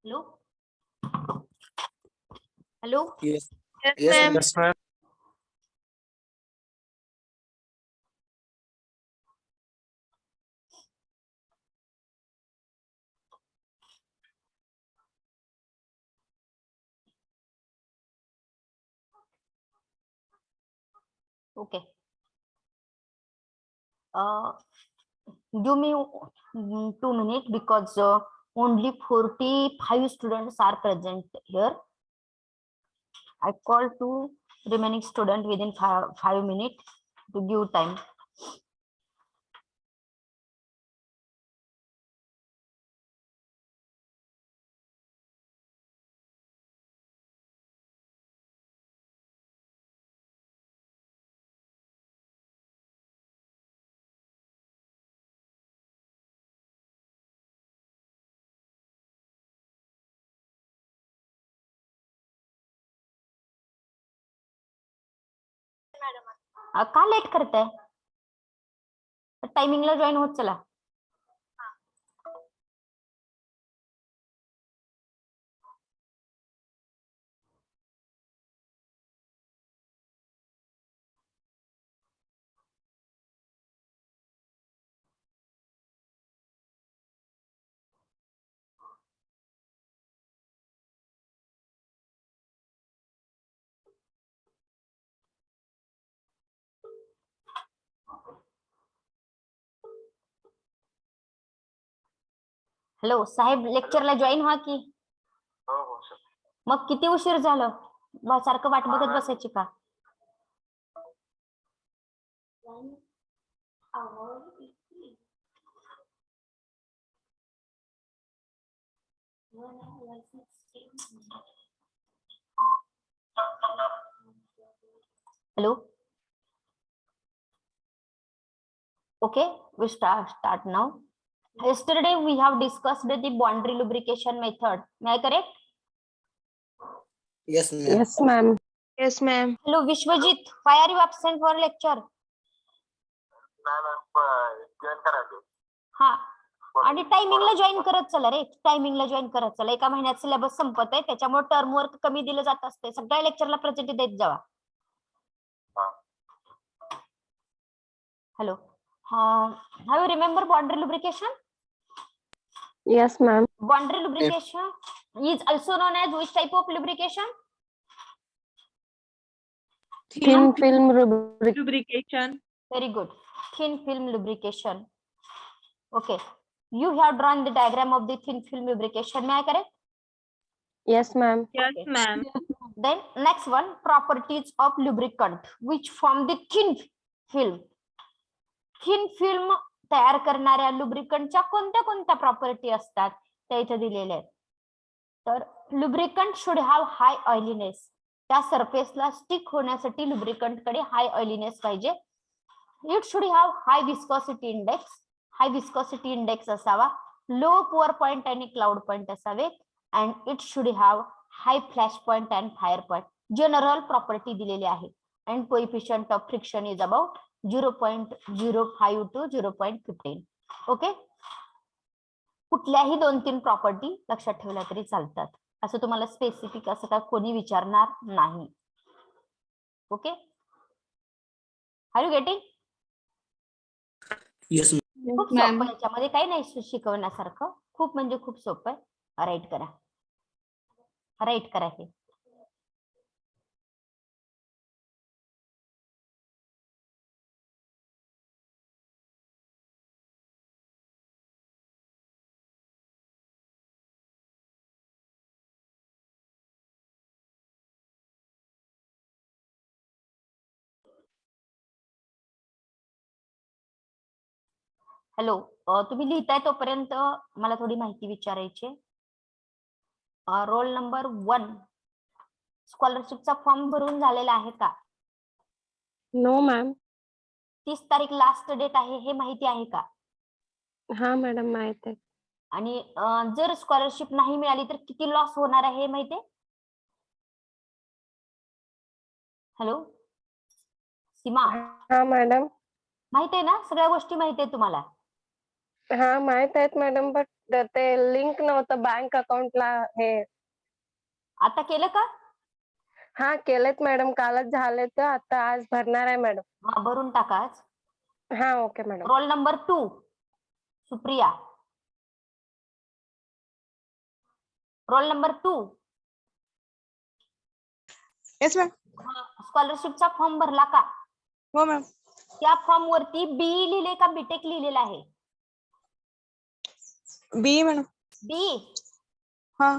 Hello? Hello? Yes. Yes, Yes, ma'am. ma'am. Yes, ma'am. Okay. Give me 2 minutes because only 45 students are present here. I call to remaining student within 5 minutes to give time. का late करताय? टायमिंगला join होत चला. Hello साहेब, लेक्चरला join व्हा की. मग किती उशीर झालं? सारखं वाट बघत बसायची का? Hello. Okay, we start now. Yesterday we have discussed the boundary lubrication method. May I correct? Yes, ma'am. Yes, ma'am. Yes, ma'am. Hello Vishwajit, why are you absent for lecture? हा, आणि टायमिंगला जॉईन करत चला रे. टायमिंगला join करत चला. एका महिन्यात सिलेबस संपत आहे, त्याच्यामुळे टर्म वर्क कमी दिलं जात असते. सगळ्या लेक्चरला प्रेझेंट देत जावा. Hello. Have you remember boundary lubrication? Yes, ma'am. Boundary lubrication is also known as which type of lubrication? Thin film Lubrication. Very good. Thin film lubrication. Okay. You have drawn the diagram of the thin film lubrication. May I correct? Yes, ma'am. Yes, Okay. ma'am. Then next one, properties of lubricant which form the thin film. Thin film तयार करणाऱ्या लुब्रिकंटच्या कोणत्या कोणत्या property असतात त्या इथे दिलेल्या आहेत. तर लुब्रिकंट शुड हॅव हाय ऑइलीनेस. त्या सरफेसला स्टिक होण्यासाठी लुब्रिकंट कडे हाय ऑइलीनेस पाहिजे. It should have high viscosity index. High viscosity index असावा. लो पुअर पॉइंट आणि क्लाउड पॉइंट असावे. And it should have high flash point and fire point. General property दिलेली आहे. And coefficient of friction is about 0.05 to 0.15. Okay. कुठल्याही 2-3 property लक्षात ठेवल्या तरी चालतात. असं तुम्हाला स्पेसिफिक असं काय कोणी विचारणार नाही. Okay. Are you getting? Yes, ma'am. खूप सोपं, याच्यामध्ये काही नाही शिकवण्यासारखं. खूप म्हणजे खूप सोपं आहे. राईट करा. राईट करा हे. हॅलो, तुम्ही लिहिताय तोपर्यंत मला थोडी माहिती विचारायची. रोल नंबर 1 स्कॉलरशिपचा फॉर्म भरून झालेला आहे का? No ma'am. 30 तारीख लास्ट डेट आहे हे माहिती आहे का? हा मॅडम माहित आहे. आणि जर स्कॉलरशिप नाही मिळाली तर किती लॉस होणार आहे हे माहिती आहे? हॅलो सीमा, हा मॅडम. माहित आहे ना? सगळ्या गोष्टी माहिती आहे तुम्हाला? हा माहित आहेत मॅडम, बट ते लिंक नव्हतं बँक अकाउंटला. हे आता केलं का? हा केलेत मॅडम, कालच झाले, तर आता आज भरणार आहे मॅडम. हा, भरून टाका आज. हा okay madam. Roll number 2 Supriya. Roll number 2 yes ma'am. स्कॉलरशिपचा फॉर्म भरला का? हो मॅम. त्या फॉर्म वरती बीई लिहिले का बीटेक लिहिलेलं आहे? बी मॅडम. बी हा.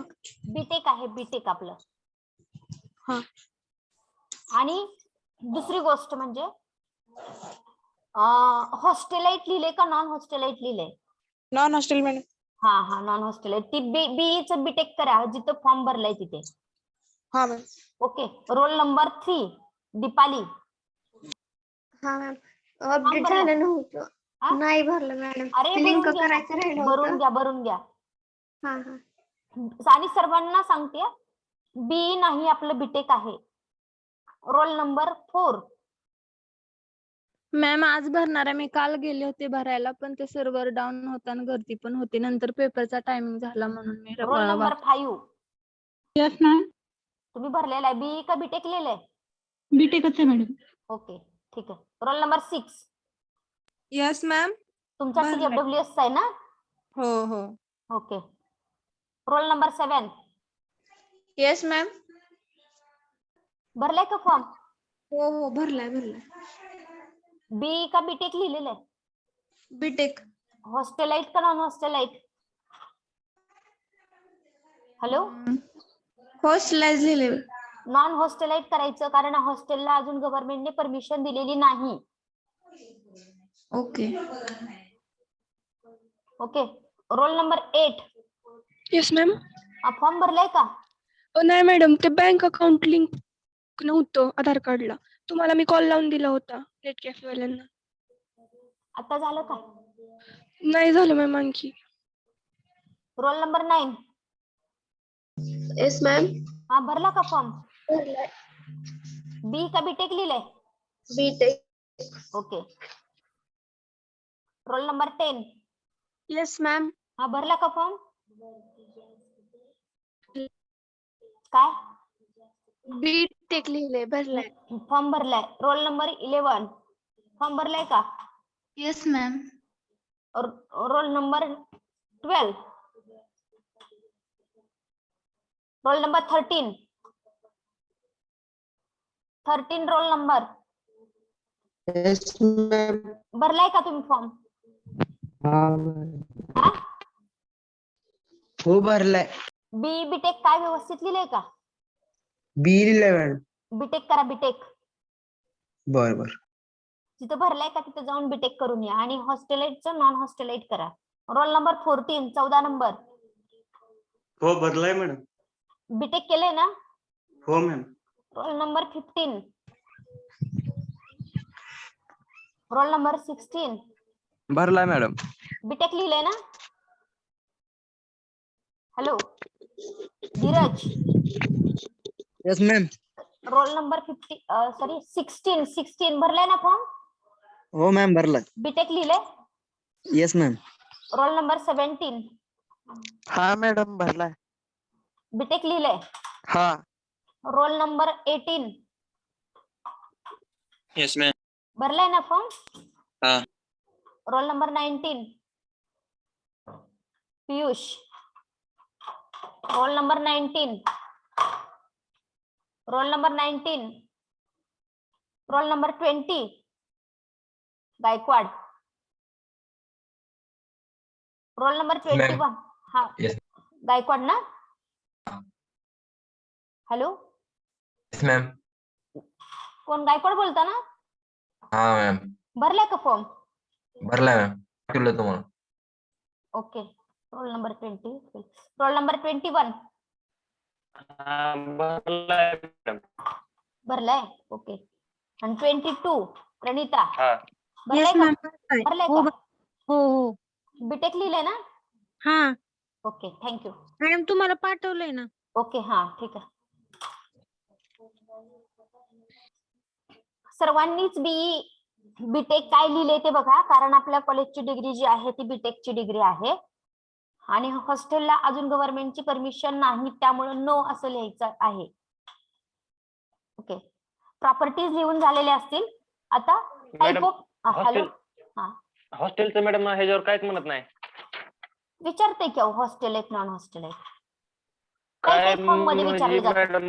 बीटेक आहे, बीटेक आपलं. हा. आणि दुसरी गोष्ट म्हणजे हॉस्टेलाइट लिहिले का नॉन हॉस्टेलाइट लिहिले? Non hostel madam. हा नॉन हॉस्टेलाइट. ती बीईचं बीटेक करा जिथं फॉर्म भरलाय तिथे. हा ma'am. Okay. Roll number 3 Deepali. हा मॅम, अपडेट भरला? झालं नव्हतं. हा? नाही भरलं मॅडम. अरे लिंक भरून घ्या ना. करायचं राहिलं भरून होतं. घ्या, भरून घ्या. हा हा. आणि सर्वांना सांगते, बी नाही आपलं बीटेक आहे. रोल नंबर 4 मॅम आज भरणार आहे. मी काल गेले होते भरायला, पण ते सर्व्हर डाऊन होता आणि गर्दी पण होती. नंतर पेपरचा टायमिंग झाला म्हणून मी रोल नंबर 5 यस मॅम. तुम्ही भरलेला आहे. बी का बीटेक लिहिलंय? बीटेकच आहे मॅडम. ओके, ठीक आहे. Roll number 6 yes ma'am. तुमचा भरलाय. TFWS आहे ना? हो हो. Okay. Roll number 7 yes ma'am. भरलाय का फॉर्म? हो हो, भरलाय भरलाय. बी का बीटेक लिहिलेलं आहे? बीटेक. हॉस्टेलाइट का नॉन हॉस्टेलाइट? हॅलो, हॉस्टेलाइज लिहिले. नॉन हॉस्टेलाइट करायचं, कारण हॉस्टेलला अजून गव्हर्नमेंटने परमिशन दिलेली नाही. Okay. Okay. Roll number 8 yes ma'am. Form भरलाय का? नाही मॅडम, ते बँक अकाउंट लिंक नव्हतं आधार कार्डला. तुम्हाला मी कॉल लावून दिला होता नेट कॅफे वाल्यांना. आता झालं का? नाही झालं मॅम आणखी. Roll number 9 yes ma'am. भरला का फॉर्म? भरलाय. बी का बीटेक लिहिलंय? BTech. Okay. Roll number 10 yes ma'am. भरला का फॉर्म? काय? बीटेक लिहिले, भरलाय. फॉर्म भरलाय. रोल नंबर 11 फॉर्म भरलाय का? Yes ma'am. Roll number 12 roll number 13 roll number yes ma'am. भरलाय का तुम्ही फॉर्म? हो भरलाय. बी बीटेक काय व्यवस्थित लिहिलंय का? बी लिहिलंय मॅडम. बीटेक करा, बीटेक. बर बर. जिथं भरलाय का तिथं जाऊन बीटेक करून या. आणि हॉस्टेलाइटचं नॉन हॉस्टेलाइट करा. रोल नंबर 14 नंबर हो भरलाय मॅडम. बीटेक केलंय ना? हो ma'am. Roll number 15 roll number 16 भरलाय मॅडम. बीटेक लिहिलंय ना? Hello Dheeraj. Yes ma'am. Roll number 16 भरलाय ना फॉर्म? हो मॅम भरलाय. बीटेक लिहिलंय? Yes ma'am. रोल नंबर 17 हा मॅडम भरलाय. बीटेक लिहिलंय? हा. Roll number 18 yes ma'am. भरलाय ना फॉर्म? हा. Roll number 19 Piyush. Roll number 19 roll number 19 roll number 20 Gaikwad. Roll number 21 हा गायकवाड ना? Hello ma'am. कोण गायकवाड बोलता ना? हा मॅम. भरलाय का फॉर्म? भरलाय मॅम. पाठवलं तुम्हाला. Okay. Roll number 20. Roll number 21 भरलाय मॅडम. भरलाय. ओके. आणि 22 प्रणिता हा. भरलाय का? भरलाय हो का? हो बीटेक लिहिलंय ना? हा ओके, थँक्यू. मॅडम तुम्हाला पाठवलंय ना. ओके, हा ठीक आहे. सर्वांनीच बीटेक काय लिहिले ते बघा, कारण आपल्या कॉलेजची डिग्री जी आहे ती बीटेकची डिग्री आहे आणि हॉस्टेलला अजून गव्हर्नमेंटची परमिशन नाही, त्यामुळे नो असं लिहायचं आहे. ओके. प्रॉपर्टीज लिहून झालेले असतील. आता टाइप मॅडम, ऑफ हॅलो, हा हॉस्टेलचं मॅडम ह्याच्यावर काहीच म्हणत नाही. विचारते की हॉस्टेल एक नॉन हॉस्टेल आहे काय फॉर्म मध्ये विचारलं जातं. मॅडम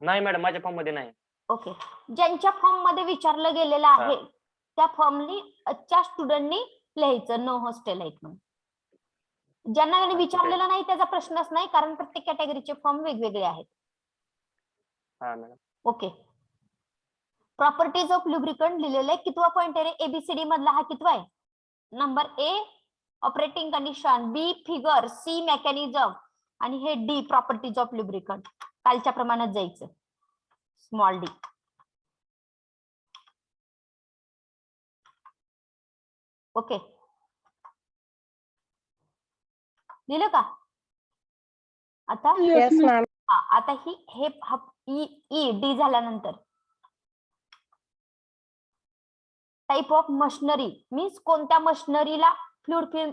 नाही मॅडम, माझ्या फॉर्म मध्ये नाही. ओके. ज्यांच्या फॉर्म मध्ये विचारलं गेलेलं आहे त्या फॉर्मच्या स्टुडंटनी लिहायचं नो हॉस्टेल आहेत म्हणून. ज्यांना विचारलेलं नाही त्याचा प्रश्नच नाही, कारण प्रत्येक कॅटेगरीचे फॉर्म वेगवेगळे आहेत. हा madam. Okay. Properties of lubricant लिहिलेलं आहे. कितवा पॉइंट आहे? एबीसीडी मधला हा कितवा आहे? Number A operating condition, B figure, C mechanism आणि हे डी प्रॉपर्टीज ऑफ लुब्रिकंट. कालच्या प्रमाणात जायचं. Small D. ओके. लिहिलं का? आता येस मॅम. आता हे ई डी झाल्यानंतर टाइप ऑफ मशिनरी मीन्स कोणत्या मशिनरीला फ्लुइड फिल्म,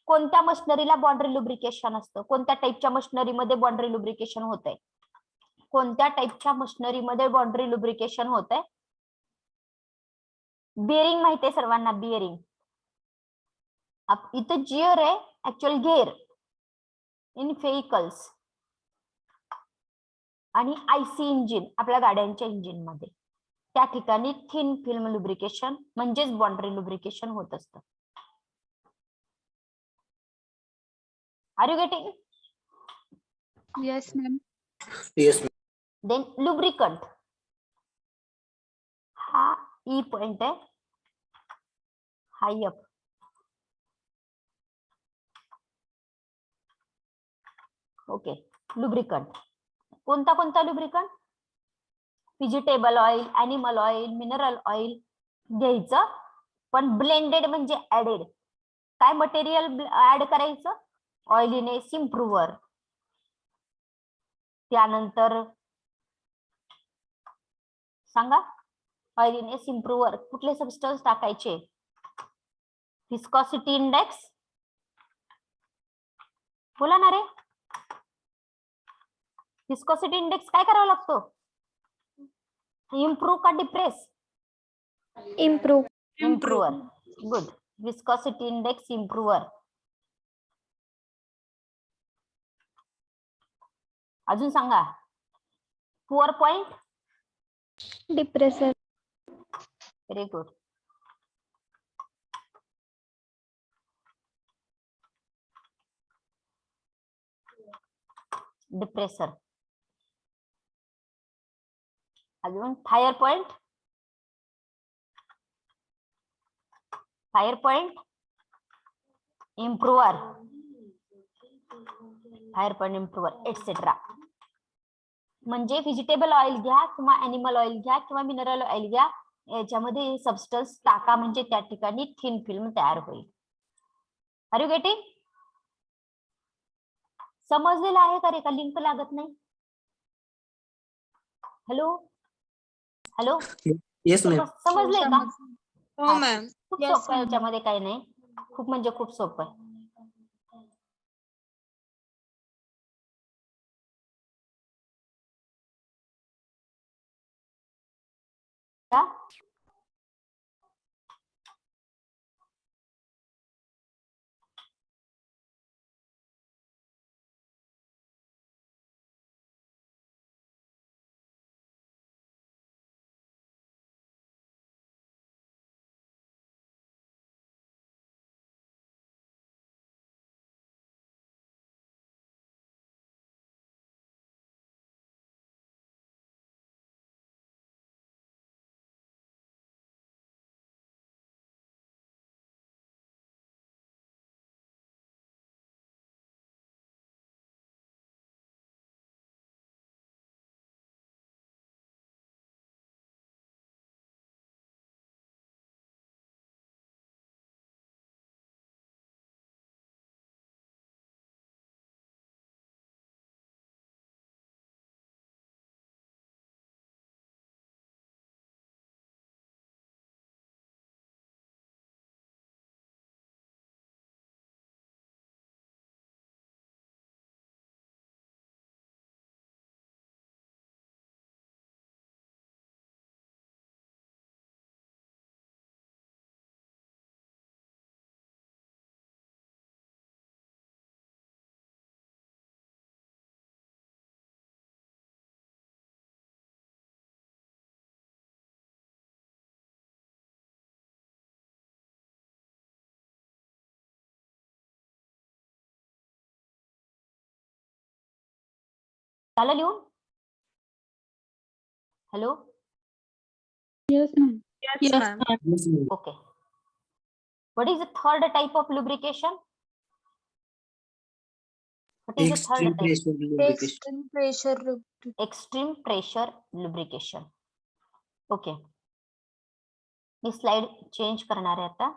कोणत्या मशिनरीला बाउंड्री लुब्रिकेशन असतं, कोणत्या टाइपच्या मशिनरीमध्ये बाउंड्री लुब्रिकेशन होत आहे, कोणत्या टाइपच्या मशिनरीमध्ये बाउंड्री लुब्रिकेशन होत आहे. बिअरिंग माहिती आहे सर्वांना. बिअरिंग इथं जिअर आहे, ऍक्च्युअल गेअर इन व्हेइकल्स आणि आयसी इंजिन आपल्या गाड्यांच्या इंजिन मध्ये, त्या ठिकाणी थिन फिल्म लुब्रिकेशन म्हणजेच बाउंड्री लुब्रिकेशन होत असतं. Are you getting? Yes ma'am. Yes. Then lubricant हा ई पॉइंट आहे, हाय अप. ओके. लुब्रिकंट कोणता कोणता lubricant? Vegetable oil, animal oil, mineral oil घ्यायचं, पण ब्लेंडेड म्हणजे ऍडेड. काय मटेरियल ऍड करायचं? ऑइलिनेस इम्प्रूव्हर. त्यानंतर सांगा, ऑइलिनेस इम्प्रूव्हर कुठले सबस्टन्स टाकायचे? विस्कॉसिटी इंडेक्स बोला ना रे. विस्कॉसिटी इंडेक्स काय करावा लागतो? इम्प्रूव्ह का depress? Improver. Good. Viscosity index improver. अजून सांगा. Pour point? Depressor. Very good. Depressor. अजून fire point? Fire point improver, fire point improver etcetera. म्हणजे व्हेजिटेबल ऑइल घ्या किंवा अॅनिमल ऑइल घ्या किंवा मिनरल ऑइल घ्या, याच्यामध्ये सबस्टन्स टाका म्हणजे त्या ठिकाणी थिन फिल्म तयार होईल. Are you getting? समजलेलं आहे का रे? का लिंक लागत नाही? Hello hello, yes ma'am. समजलंय का? हो मॅम. खूप सोपं आहे, याच्यामध्ये काही नाही. खूप म्हणजे खूप सोपं आहे. का? झालं लिहून? Hello. Yes, ma'am. Yes, ma'am. Yes, ma'am. Okay. What is the third type of lubrication? What is the Extreme third type? pressure lubrication. Extreme pressure lubrication. Extreme pressure lubrication. Okay. Me slide change करणार आहे आता.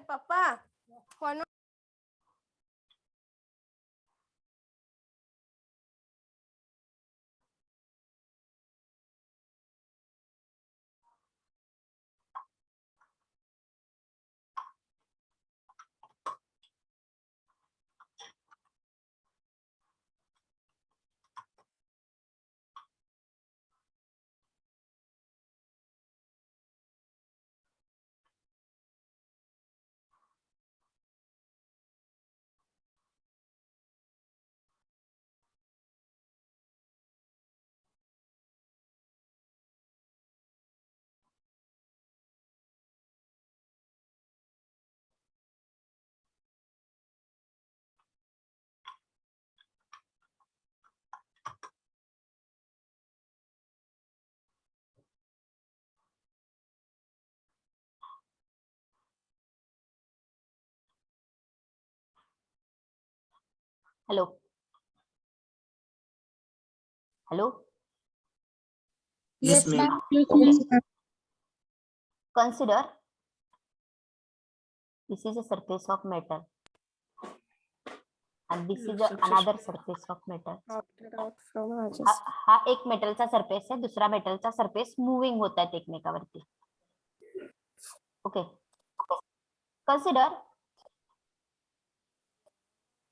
पप्पा phone hello. Hello. Yes, ma'am. Consider this is a surface of metal and this is another surface of metal. हा एक मेटलचा surface आहे, दुसरा मेटलचा सरफेस मुव्हिंग होत आहेत एकमेकावरती. Okay. Consider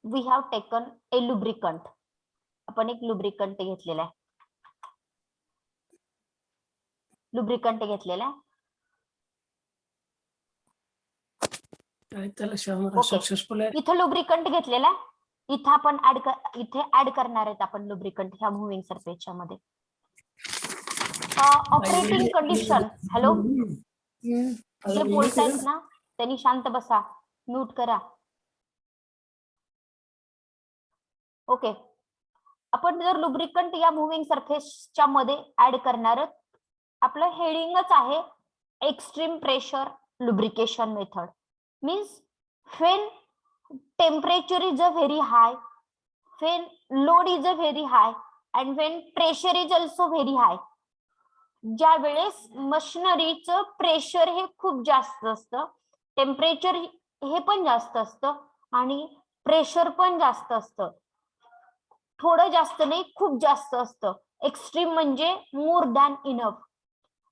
we have taken a lubricant. आपण एक लुब्रिकंट घेतलेला आहे. लुब्रिकंट घेतलेला आहे. सक्सेसफुल आहे. इथं लुब्रिकंट घेतलेला आहे. इथं आपण इथे ऍड करणार आहेत आपण लुब्रिकंट ह्या मुव्हिंग सरफेसच्या मध्ये. Operating condition. हॅलो. जे बोलतायत ना त्यांनी शांत बसा, म्यूट करा. ओके. आपण जर लुब्रिकंट या मुव्हिंग सरफेसच्या मध्ये ऍड करणार आहोत. आपलं हेडिंगच आहे extreme pressure lubrication method. Means when temperature is a very high, when load is a very high and when pressure is also very high. ज्या वेळेस मशिनरीचं प्रेशर हे खूप जास्त असतं, टेम्परेचर हे पण जास्त असतं आणि प्रेशर पण जास्त असतं. थोडं जास्त नाही, खूप जास्त असतं. एक्स्ट्रीम म्हणजे मोर दॅन इनफ,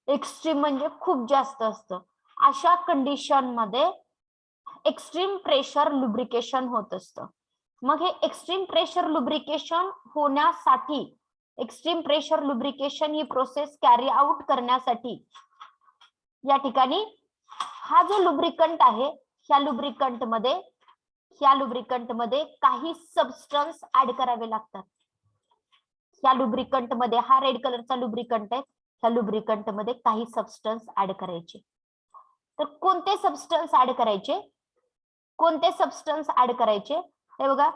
एक्स्ट्रीम म्हणजे खूप जास्त असतं. अशा कंडिशन मध्ये एक्स्ट्रीम प्रेशर लुब्रिकेशन होत असतं. मग हे एक्स्ट्रीम प्रेशर लुब्रिकेशन होण्यासाठी, एक्स्ट्रीम प्रेशर लुब्रिकेशन ही प्रोसेस कॅरी आउट करण्यासाठी या ठिकाणी हा जो लुब्रिकंट आहे, ह्या लुब्रिकंट मध्ये काही सबस्टन्स ऍड करावे लागतात. ह्या लुब्रिकंट मध्ये हा रेड कलरचा लुब्रिकंट आहे, ह्या लुब्रिकंट मध्ये काही सबस्टन्स ऍड करायचे. तर कोणते सबस्टन्स ऍड करायचे, कोणते सबस्टन्स ऍड करायचे हे बघा.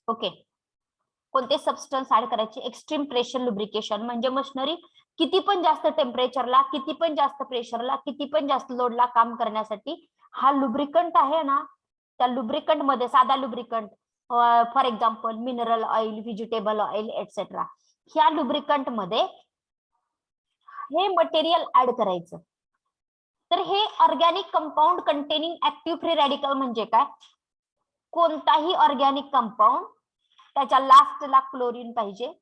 ओके. कोणते सबस्टन्स ऍड करायचे. एक्स्ट्रीम प्रेशर लुब्रिकेशन म्हणजे मशिनरी किती पण जास्त टेम्परेचरला, किती पण जास्त प्रेशरला, किती पण जास्त लोडला काम करण्यासाठी हा लुब्रिकंट आहे ना, त्या लुब्रिकंट मध्ये साधा lubricant for example mineral oil, vegetable oil etcetera, ह्या लुब्रिकंट मध्ये हे मटेरियल ऍड करायचं. तर हे organic compound containing active free radical म्हणजे काय? कोणताही ऑर्गॅनिक कंपाऊंड त्याच्या लास्टला क्लोरीन पाहिजे,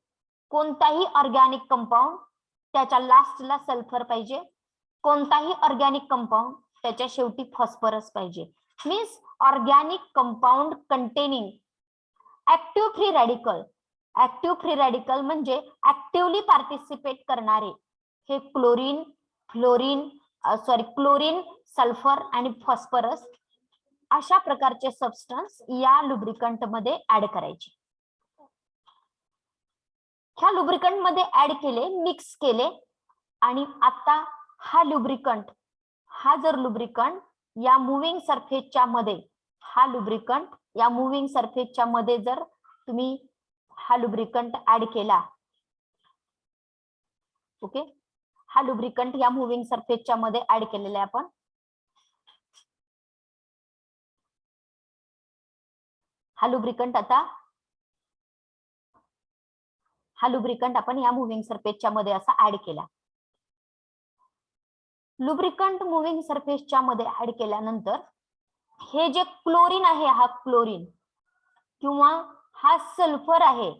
कोणताही ऑर्गॅनिक कंपाऊंड त्याच्या लास्टला सल्फर पाहिजे, कोणताही ऑर्गॅनिक कंपाऊंड त्याच्या शेवटी फॉस्फरस पाहिजे. Means organic compound containing active free radical. Active free radical म्हणजे ऍक्टिव्हली पार्टिसिपेट करणारे हे क्लोरीन, क्लोरीन, सल्फर आणि फॉस्फरस अशा प्रकारचे सबस्टन्स या लुब्रिकंट मध्ये ऍड करायचे. ह्या लुब्रिकंट मध्ये ऍड केले, मिक्स केले आणि आता हा लुब्रिकंट, हा जर लुब्रिकंट या मुव्हिंग सरफेसच्या मध्ये, हा लुब्रिकंट या मुव्हिंग सरफेसच्या मध्ये जर तुम्ही हा लुब्रिकंट ऍड केला, ओके, हा लुब्रिकंट या मुव्हिंग सरफेसच्या मध्ये ऍड केलेला आहे आपण. हा लुब्रिकंट आपण या मुव्हिंग सरफेसच्या मध्ये असा ऍड केला. लुब्रिकंट मुव्हिंग सरफेसच्या मध्ये ऍड केल्यानंतर हे जे क्लोरीन आहे, हा क्लोरीन किंवा हा सल्फर आहे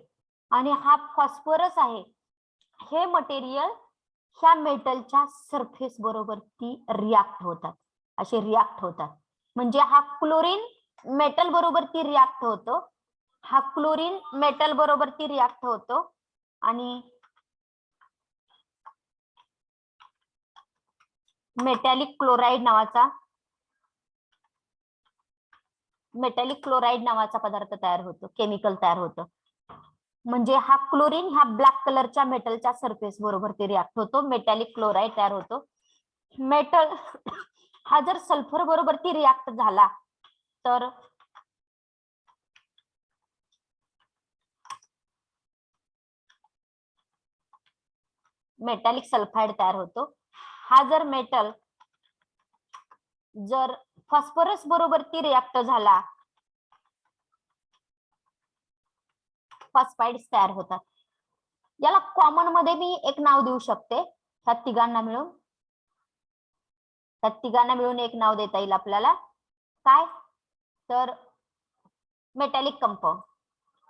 आणि हा फॉस्फरस आहे, हे मटेरियल ह्या मेटलच्या सरफेस बरोबर ती रिॲक्ट होतात, असे रिॲक्ट होतात. म्हणजे हा क्लोरीन मेटल बरोबर ती रिॲक्ट होतो, हा क्लोरीन मेटल बरोबर ती रिॲक्ट होतो आणि मेटॅलिक क्लोराइड नावाचा पदार्थ तयार होतो, केमिकल तयार होतं. म्हणजे हा क्लोरीन ह्या ब्लॅक कलरच्या मेटलच्या सरफेस बरोबर ते रिॲक्ट होतो, मेटॅलिक क्लोराइड तयार होतो. मेटल हा जर सल्फर बरोबर ती रिॲक्ट झाला तर मेटॅलिक सल्फाइड तयार होतो. हा जर मेटल जर फॉस्फरस बरोबर ती रिॲक्ट झाला, फॉस्फाइड्स तयार होतात. याला कॉमन मध्ये मी एक नाव देऊ शकते. ह्या तिघांना मिळून एक नाव देता येईल आपल्याला. काय? तर मेटॅलिक कंपाऊंड.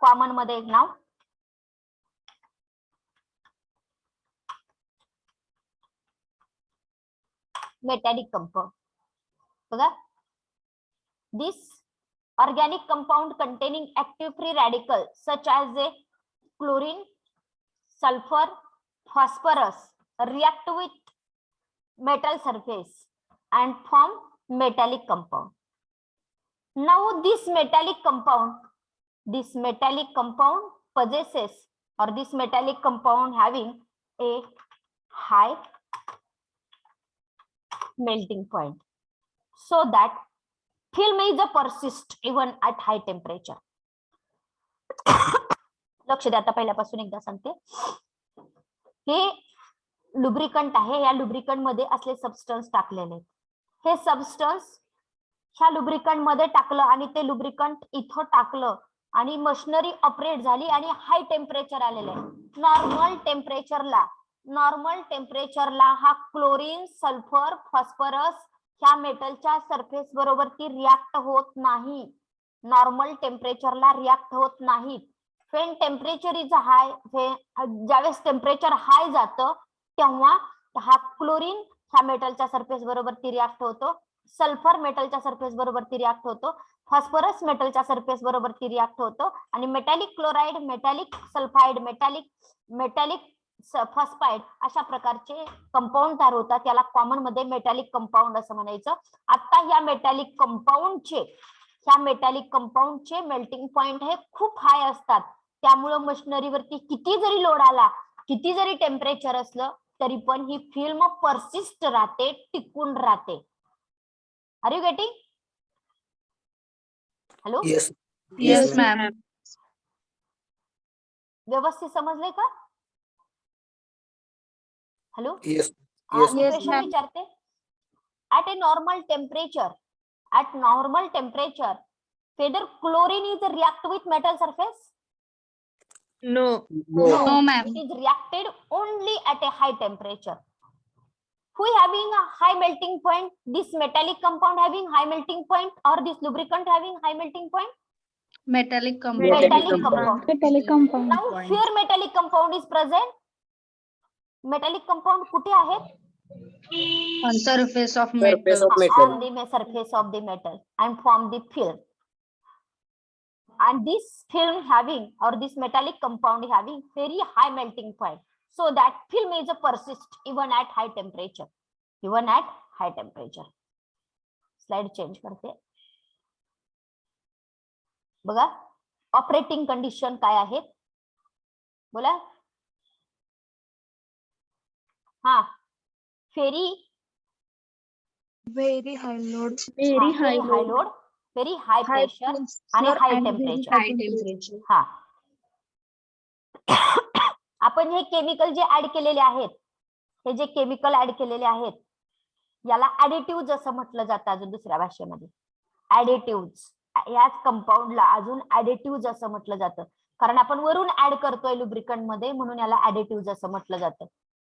कॉमन मध्ये एक नाव मेटॅलिक कंपाऊंड. बघा, दिस organic compound containing active free radical such as a chlorine, sulfur, phosphorus react with metal surface and form metallic compound. Now this metallic compound possesses, or this metallic compound having a high melting point so that film is a persist even at high temperature. लक्ष द्या, आता पहिल्यापासून एकदा सांगते. हे lubricant आहे, या lubricant मध्ये असले सबस्टन्स टाकलेले. हे सबस्टन्स ह्या लुब्रिकंट मध्ये टाकलं आणि ते लुब्रिकंट इथं टाकलं आणि मशिनरी ऑपरेट झाली आणि हाय टेम्परेचर आलेलं आहे. नॉर्मल टेम्परेचरला हा क्लोरीन, सल्फर, फॉस्फरस ह्या मेटलच्या सरफेस बरोबर ती रिॲक्ट होत नाही. नॉर्मल टेम्परेचरला रिॲक्ट होत नाहीत. व्हेन टेम्परेचर इज हाय, ज्यावेळेस टेम्परेचर हाय जातं तेव्हा हा क्लोरीन ह्या मेटलच्या सरफेस बरोबर ती रिॲक्ट होतो, सल्फर मेटलच्या सरफेस बरोबर ती रिॲक्ट होतो, फॉस्फरस मेटलच्या सरफेस बरोबर ती रिॲक्ट होतो आणि metallic chloride, metallic sulphide, metallic phosphide अशा प्रकारचे कंपाऊंड तयार होतात. याला कॉमन मध्ये मेटॅलिक कंपाऊंड असं म्हणायचं. आता या मेटॅलिक कंपाऊंडचे मेल्टिंग पॉइंट हे खूप हाय असतात. त्यामुळे मशिनरीवरती किती जरी लोड आला, किती जरी टेम्परेचर असलं तरी पण ही फिल्म परसिस्ट राहते, टिकून राहते. Are you getting? Hello, Yes, ma'am. व्यवस्थित समजले का? Hello, Yes. क्वेश्चन विचारते. at normal temperature whether chlorine is react with metal surface? No. No, ma'am. It is reacted only at a high temperature. Who having a high melting point? This metallic compound having high melting point, or this lubricant having high melting point? Metallic compound. Metallic compound. Metallic compound. Now here metallic compound is present. Metallic compound कुठे आहेत? On surface of metal. On the surface of the metal and form the film. And this film having, or this metallic compound having very high melting point, so that film is a persist even at high temperature. Even at high temperature. Slide change करते. बघा operating condition काय आहे? बोला. हा, फेरी Very high load. very high load, very high pressure आणि high temperature. High temperature. हा. आपण हे केमिकल जे ऍड केलेले आहेत, हे जे केमिकल ऍड केलेले आहेत, याला ऍडिटिव्ह असं म्हटलं जातं अजून दुसऱ्या भाषेमध्ये. ऍडिटिव्ह याच कंपाऊंडला अजून ऍडिटिव्ह असं म्हटलं जातं, कारण आपण वरून ऍड करतोय लुब्रिकंट मध्ये, म्हणून याला ऍडिटिव्ह असं म्हटलं जातं.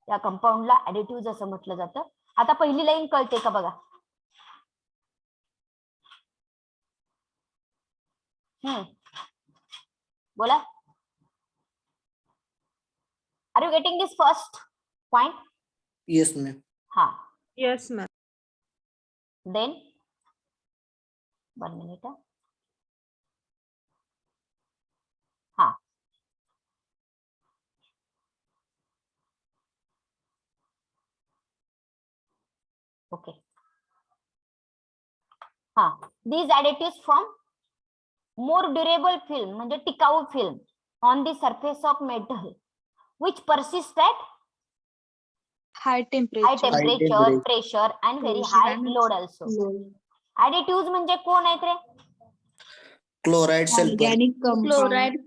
या कंपाऊंडला ऍडिटिव्ह असं म्हटलं जातं. आता पहिली लाईन कळते का बघा? बोला. Are you getting this first point? Yes, ma'am. हा. Yes, ma'am. Then 1 minute. हा. Okay. हा. These additives form more durable film, म्हणजे टिकाऊ film on the surface of metal which persist at High temperature. high temperature, temperature. pressure and very Pressure high and load also. Additives म्हणजे कोण आहेत रे? Chloride, sulfur. Organic compound. Chloride.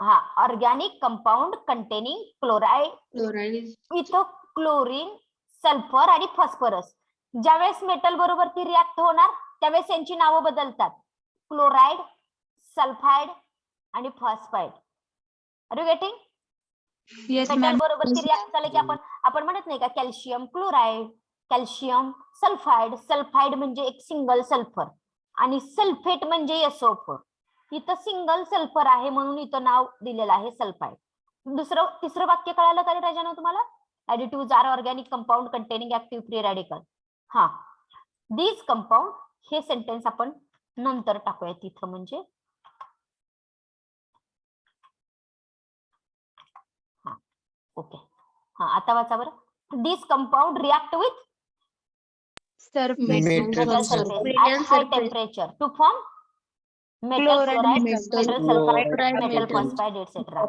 हा, organic compound containing chloride Chloride is with chlorine, sulphur आणि phosphorus. ज्यावेळेस metal बरोबर ती react होणार त्यावेळेस यांची नावं बदलतात. क्लोराइड, सल्फाइड आणि phosphide. Are you getting? yes, metal ma'am. बरोबर ती रिॲक्ट झाली की आपण म्हणत नाही का calcium chloride, calcium sulphide. Sulphide म्हणजे एक सिंगल सल्फर आणि सल्फेट म्हणजे SO4. इथं सिंगल सल्फर आहे म्हणून इथं नाव दिलेलं आहे सल्फाइड. तिसरं वाक्य कळालं का रे राजानो तुम्हाला? Additives are organic compound containing active free radical. हा, these compound, हे सेंटेन्स आपण नंतर टाकूया तिथं. म्हणजे हा, ओके. हा, आता वाचा बरं. These compound react with Surface. Metal surface surface. at high temperature to form metal Chloride, chloride, metal metal sulfide, chloride, metal metal. phosphide, etc.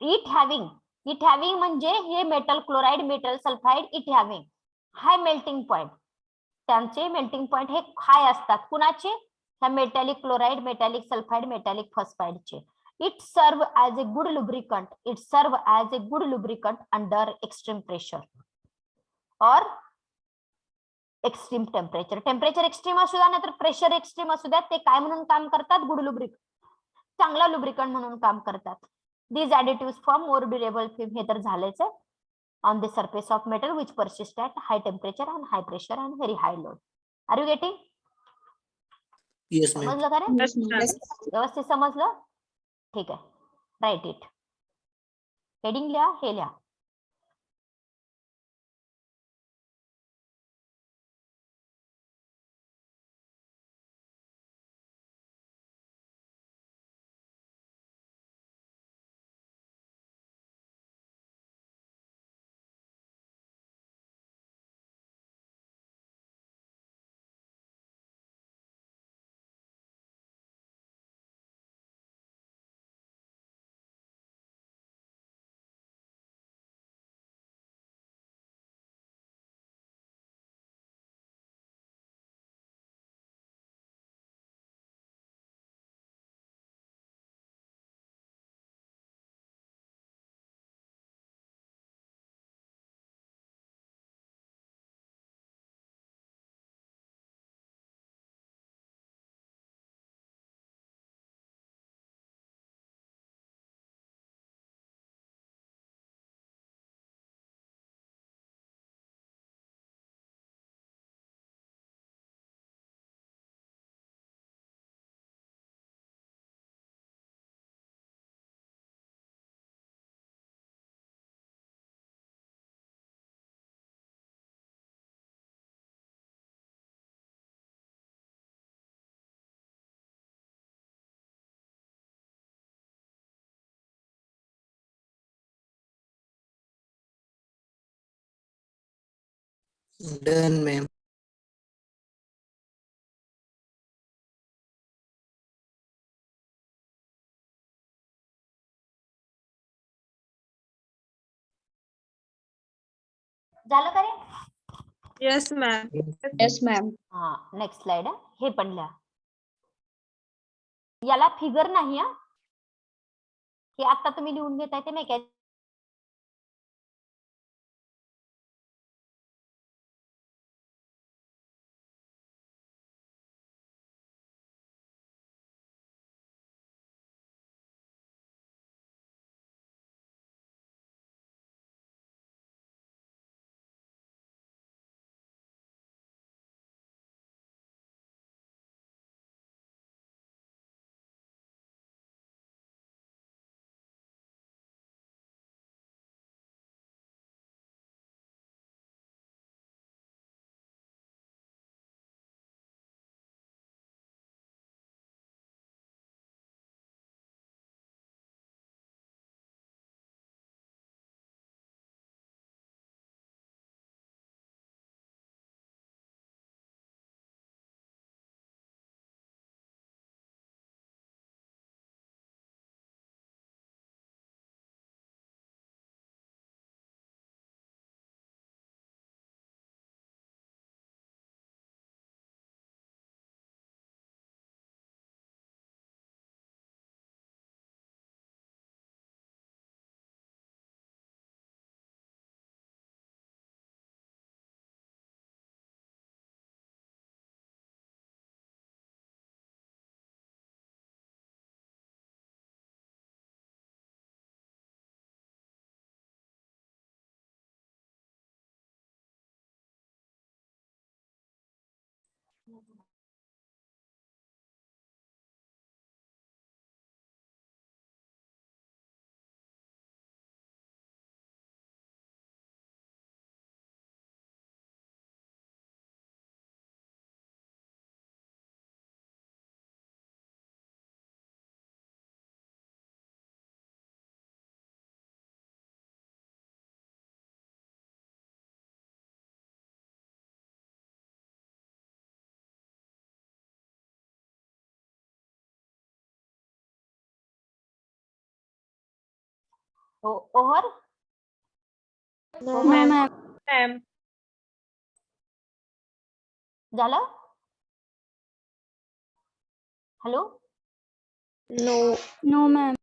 It having म्हणजे हे metal chloride, metal sulphide, it having high melting point. त्यांचे melting point हे high असतात. कुणाचे? ह्या metallic chloride, metallic sulphide, मेटॅलिक फॉस्फाइडचे. It serve as a good lubricant. It serve as a good lubricant under extreme pressure और extreme temperature. Temperature extreme असू द्या नाहीतर प्रेशर एक्स्ट्रीम असू द्या, ते काय म्हणून काम करतात? गुड लुब्रिकंट, चांगला लुब्रिकंट म्हणून काम करतात. These additives form more durable film. हे तर झालेच आहे. On the surface of metal which persist at high temperature and high pressure and very high load. Are you getting? Yes, ma'am. समजलं का रे? Yes, ma'am. व्यवस्थित समजलं? ठीक आहे. Right it. हेडिंग लिहा, हे लिहा. Done, ma'am. झालं का रे? Yes, ma'am. Yes, ma'am. हा नेक्स्ट स्लाइड हे पण लिहा. याला फिगर नाही हा, हे आता तुम्ही लिहून घेताय ते mechanic. Over No, Ma'am. ma'am. Ma'am. झालं. हॅलो. No. No, ma'am.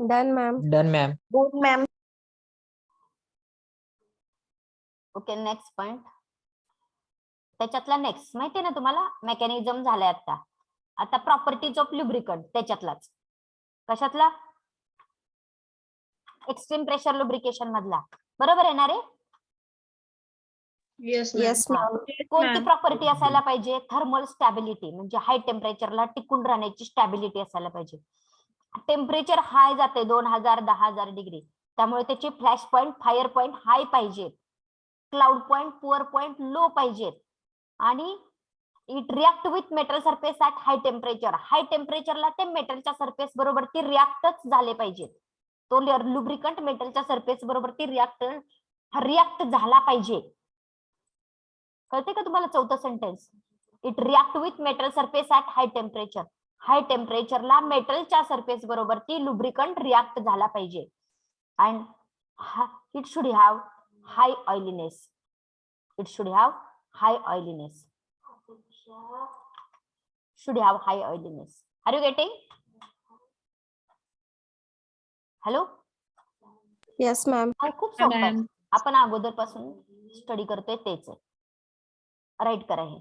Done, ma'am. Done, ma'am. Good, ma'am. Okay next point. त्याच्यातला नेक्स्ट माहितीये ना तुम्हाला, मेकॅनिझम झालाय आता. आता प्रॉपर्टीज ऑफ लुब्रिकंट त्याच्यातलाच. कशातला? एक्स्ट्रीम प्रेशर लुब्रिकेशन मधला. बरोबर आहे ना रे? Yes, ma'am. Yes, ma'am. कोणती प्रॉपर्टी असायला पाहिजे? थर्मल स्टॅबिलिटी, म्हणजे हाय टेम्परेचरला टिकून राहण्याची स्टॅबिलिटी असायला पाहिजे. टेम्परेचर हाय जाते 2000 10,000 डिग्री, त्यामुळे त्याचे flash point fire point high पाहिजेत, cloud point pour point low पाहिजेत, आणि it react with metal surface at high temperature. High टेम्परेचरला ते मेटलच्या सरफेस बरोबर ती रिॲक्टच झाले पाहिजेत. तो लुब्रिकंट मेटलच्या सरफेस बरोबर ती रिॲक्ट झाला पाहिजे. कळते का तुम्हाला चौथं sentence? It react with metal surface at high temperature. High टेम्परेचरला मेटलच्या सरफेस बरोबर ती लुब्रिकंट रिॲक्ट झाला पाहिजे and it should have high oiliness. It should have high oiliness. should have high oiliness. Are you getting? Hello? Yes ma'am. खूप सोपं आहे. Ma'am. आपण अगोदर पासून स्टडी करतोय तेच आहे. राईट करा हे.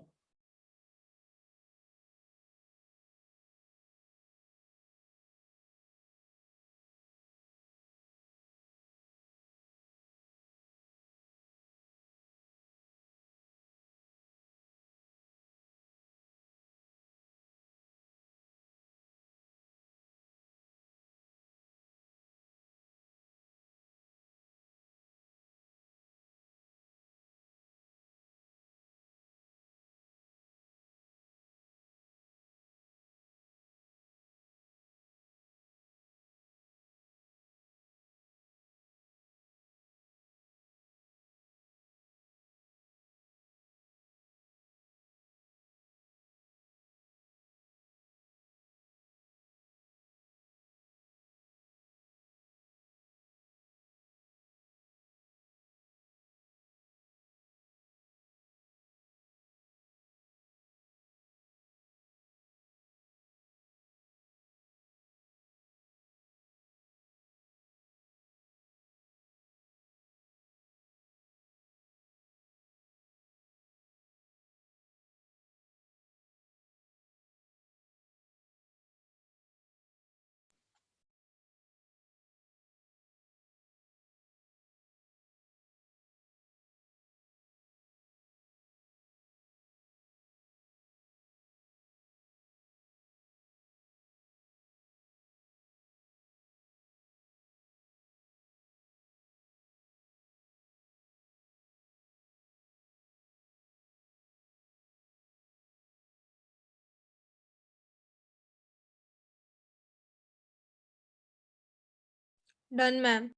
Done, ma'am.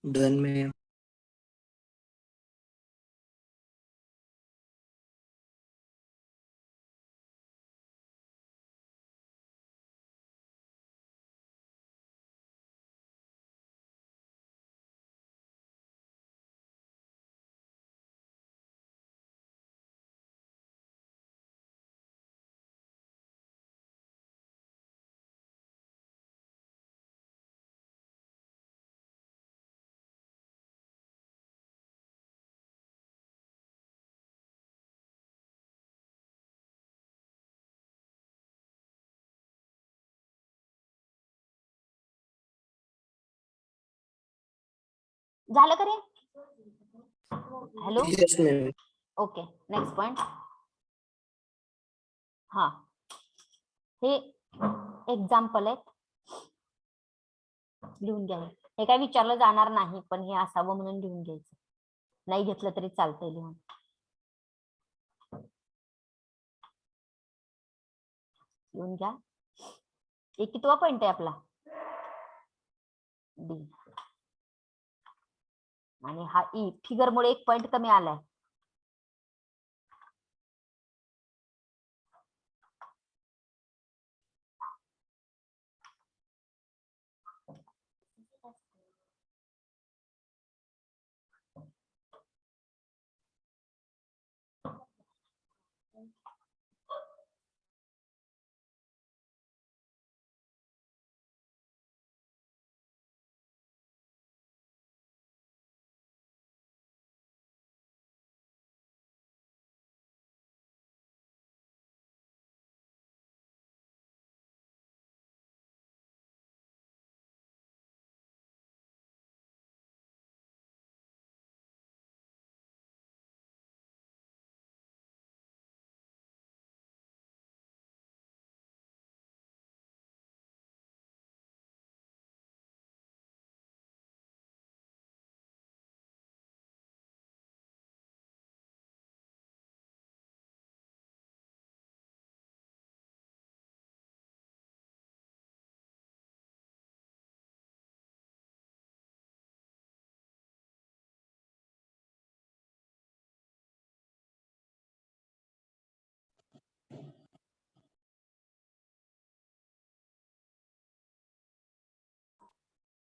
Done, ma'am. झालं का रे? Hello. Yes, ma'am. Okay, next point. हा, हे एक्झाम्पल आहेत, लिहून घ्या. हे काय विचारलं जाणार नाही, पण हे असावं म्हणून लिहून घ्यायचं. नाही घेतलं तरी चालतंय लिहून. लिहून घ्या. एक कितवा पॉइंट आहे आपला? डी. आणि हा ई फिगर मुळे एक पॉइंट कमी आलाय.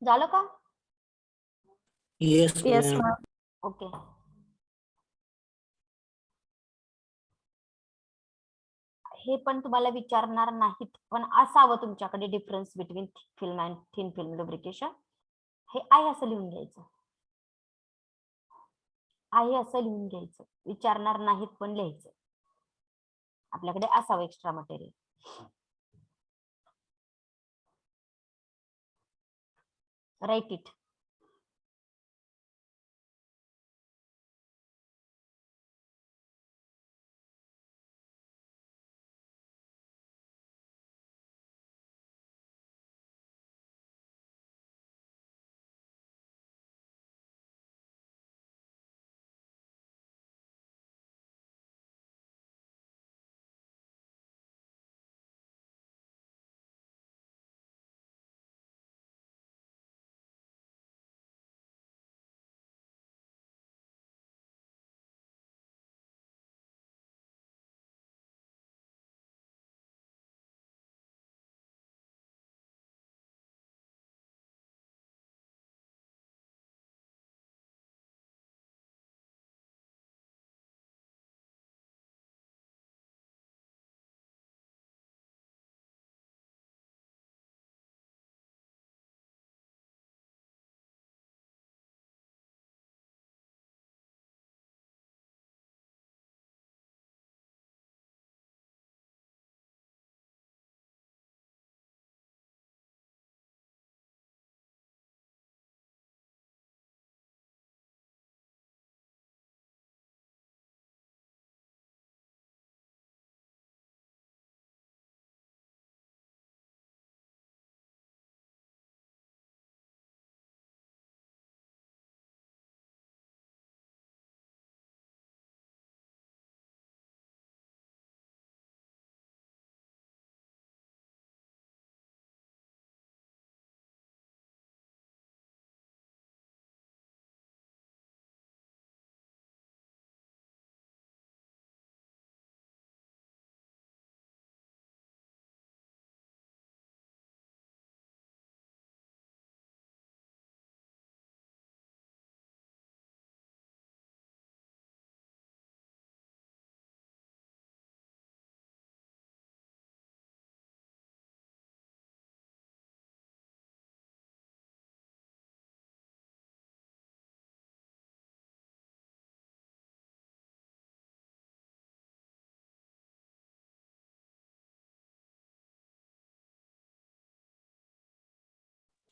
झालं का? Yes, yes ma'am. Ma'am. Okay. हे पण तुम्हाला विचारणार नाहीत, पण असावं तुमच्याकडे difference between thick film and thin film lubrication. हे आहे असं लिहून घ्यायचं. आहे असं लिहून घ्यायचं, विचारणार नाहीत पण लिहायचं. आपल्याकडे असावं एक्स्ट्रा मटेरियल. Right it.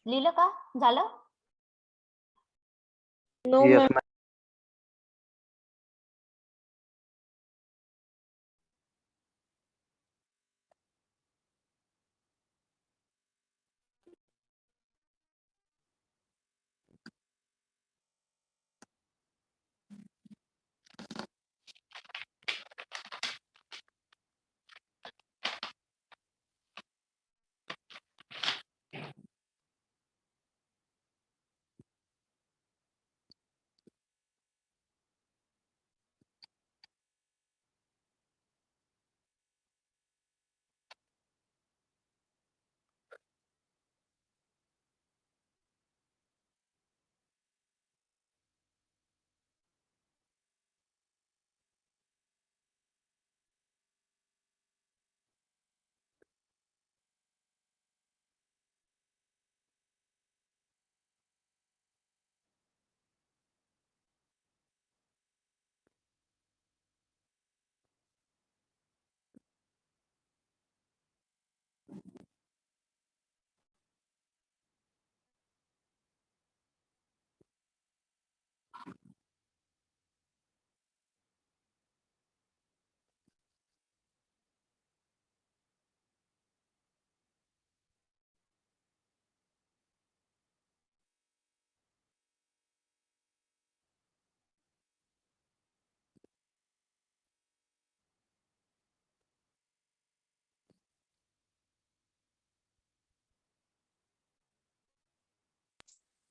लिहिलं का? झालं? No yes ma'am. Ma'am.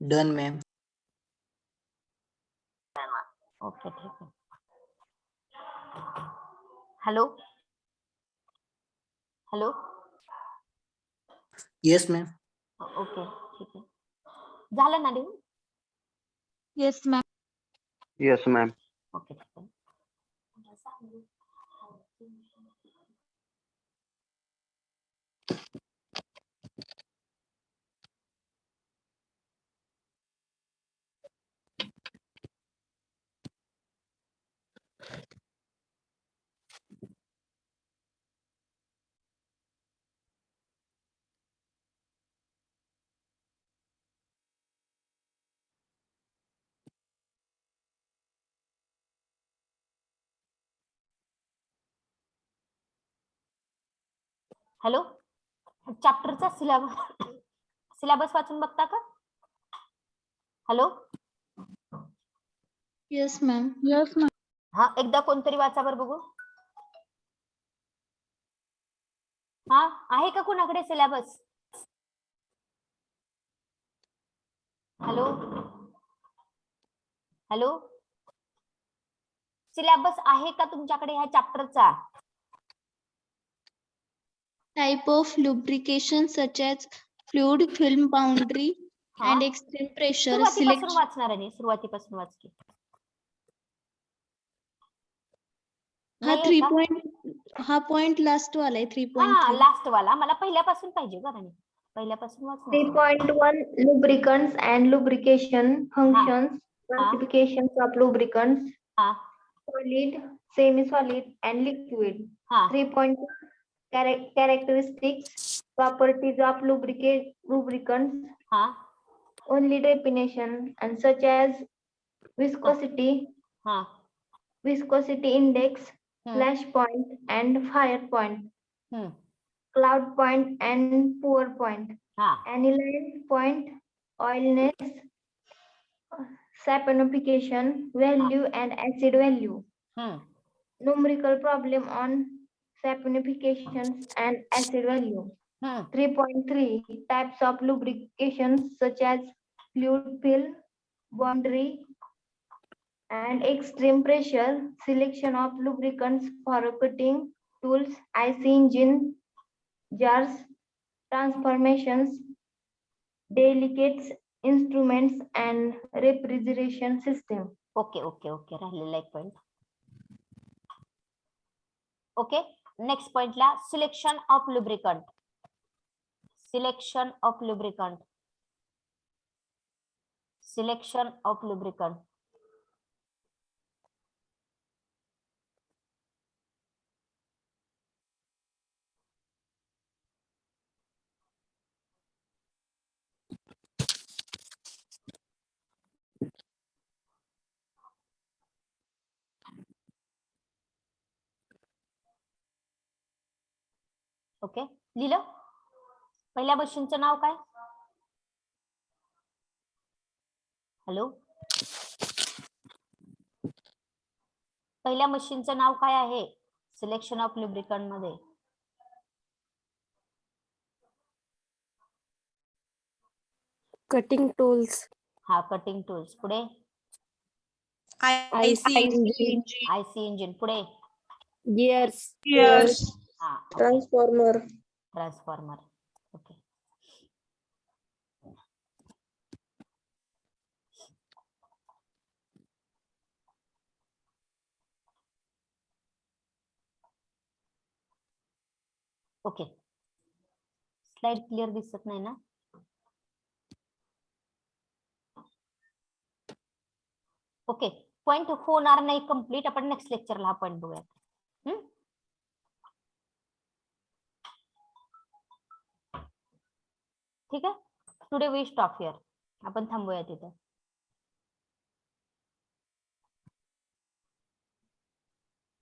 Done, ma'am. Okay, ठीक आहे. Hello hello. Yes, ma'am. Okay, ठीक आहे. झालं ना लिहून? Yes ma'am. Yes ma'am. Okay ठीक आहे. हॅलो, चॅप्टरचा सिलेबस वाचून बघता का? Hello, yes ma'am. Yes, ma'am. हा एकदा कोणतरी वाचा बरं बघू. हा आहे का कुणाकडे सिलेबस? हॅलो हॅलो, सिलेबस आहे का तुमच्याकडे ह्या चॅप्टरचा? Type of lubrication such as fluid, film, boundary, हा and extreme pressure. सुरुवातीपासून Select. वाचणार आहे, सुरुवातीपासून वाच की. हा नाहीये का? हा पॉइंट लास्ट वाला आहे 3.3. हा लास्ट वाला मला पहिल्यापासून पाहिजे बरं. पहिल्यापासून वाचणार. 3.1 lubricants and lubrication functions, classifications of lubricants, हा solid, semi-solid, and liquid. हा 3.2 characteristics, properties of lubricants, हा only definition, and such as viscosity, हा viscosity index, हम्म, flash point, and fire point, हम्म, cloud point, and pour point, हा aniline point, oiliness, saponification value, and acid value. हम्म, Numerical problem on saponifications and acid value. हम्म, 3.3 types of lubrications such as fluid fill, boundary, and extreme pressure. Selection of lubricants for cutting tools, IC engine, jars, transformations, delicate instruments, and refrigeration system. Okay okay okay, राहिलेला एक point. Okay, next पॉइंटला selection of lubricant. Selection of lubricant. Selection of lubricant. Okay, लिहिलं. पहिल्या मशीनचं नाव काय? Hello, पहिल्या मशीनचं नाव काय आहे selection of lubricant मध्ये? Cutting tools. हा कटिंग टूल्स. पुढे IC engine, आयसी इंजिन. पुढे gears, हा okay, transformer, transformer. Okay, okay. Slide clear दिसत नाही ना? ओके, पॉइंट होणार नाही कंप्लीट. आपण नेक्स्ट लेक्चरला हा पॉइंट बघूया. ठीक आहे, टुडे वी स्टॉप हिअर. आपण थांबूया तिथे.